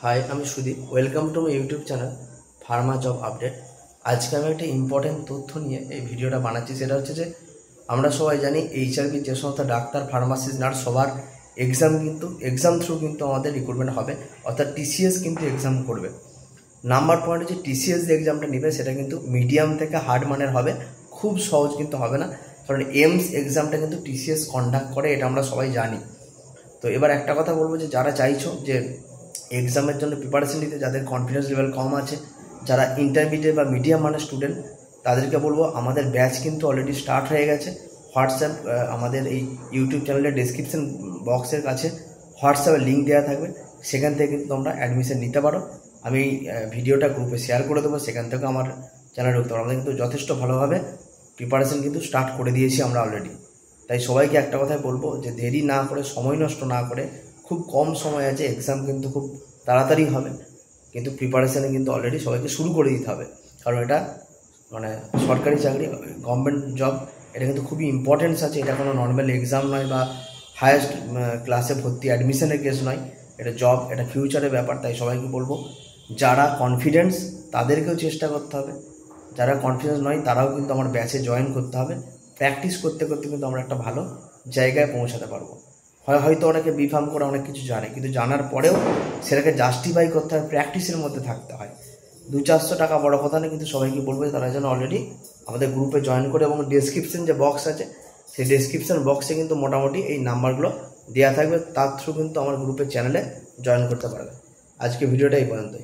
High, আমি Sudip. Welcome to my YouTube channel Pharma job update. আজকে আমি একটা ইম্পর্টেন্ট তথ্য নিয়ে এই ভিডিওটা বানাচ্ছি। সেটা হচ্ছে যে আমরা সবাই জানি এইচআরভি যে সমস্ত ডাক্তার, ফার্মাসিস্ট, নার্স সবার এক্সাম থ্রু কিন্তু আমাদের রিক্রুটমেন্ট হবে, অর্থাৎ টিসিএস কিন্তু এক্সাম করবে। নাম্বার পয়েন্ট হচ্ছে টিসিএস যে এক্সামটা নেবে সেটা কিন্তু মিডিয়াম থেকে হার্ড মানের হবে, খুব সহজ কিন্তু হবে না, কারণ এইমস এক্সামটা কিন্তু টিসিএস কন্ডাক্ট করে, এটা আমরা সবাই জানি। তো এবার একটা কথা বলবো যে যারা চাইছো যে এক্সামের জন্য প্রিপারেশন নিতে, যাদের কনফিডেন্স লেভেল কম আছে, যারা ইন্টারমিডিয়েট বা মিডিয়াম মানের স্টুডেন্ট, তাদেরকে বলবো আমাদের ব্যাচ কিন্তু অলরেডি স্টার্ট হয়ে গেছে। হোয়াটসঅ্যাপ আমাদের এই ইউটিউব চ্যানেলের ডেসক্রিপশন বক্সের কাছে হোয়াটসঅ্যাপের লিঙ্ক দেওয়া থাকবে, সেখান থেকে কিন্তু তোমরা অ্যাডমিশন নিতে পারো। আমি ভিডিওটা গ্রুপে শেয়ার করে দেবো, সেখান থেকে আমার চ্যানেলে ঢুকতে পারো। আমাদের কিন্তু যথেষ্ট ভালোভাবে প্রিপারেশন কিন্তু স্টার্ট করে দিয়েছি আমরা অলরেডি। তাই সবাইকে একটা কথাই বলবো যে দেরি না করে, সময় নষ্ট না করে, খুব কম সময় আছে, এক্সাম কিন্তু খুব তাড়াতাড়ি হবে, কিন্তু প্রিপারেশানে কিন্তু অলরেডি সবাইকে শুরু করে দিতে হবে, কারণ এটা মানে সরকারি চাকরি, গভর্নমেন্ট জব, এটা কিন্তু খুবই ইম্পর্টেন্স আছে। এটা কোনো নর্মাল এক্সাম নয় বা হায়েস্ট ক্লাসে ভর্তি অ্যাডমিশনের কেস নয়, এটা জব, এটা ফিউচারের ব্যাপার। তাই সবাইকে বলবো যারা কনফিডেন্স তাদেরকেও চেষ্টা করতে হবে, যারা কনফিডেন্স নয় তারাও কিন্তু আমার ব্যাচে জয়েন করতে হবে। প্র্যাকটিস করতে করতে কিন্তু আমরা একটা ভালো জায়গায় পৌঁছাতে পারবো। হয়তো অনেকে বিফার্ম করে অনেক কিছু জানে, কিন্তু জানার পরেও সেটাকে জাস্টিফাই করতে হয়, প্র্যাকটিসের মধ্যে থাকতে হয়। 200-400 টাকা বড় কথা না, কিন্তু সবাইকে বলবো তারা যেন অলরেডি আমাদের গ্রুপে জয়েন করে, এবং ডেসক্রিপশন যে বক্স আছে সেই ডেসক্রিপশন বক্সে কিন্তু মোটামুটি এই নাম্বারগুলো দেওয়া থাকবে, তার থ্রু কিন্তু আমার গ্রুপের চ্যানেলে জয়েন করতে পারবে। আজকে ভিডিওটা এই পর্যন্তই।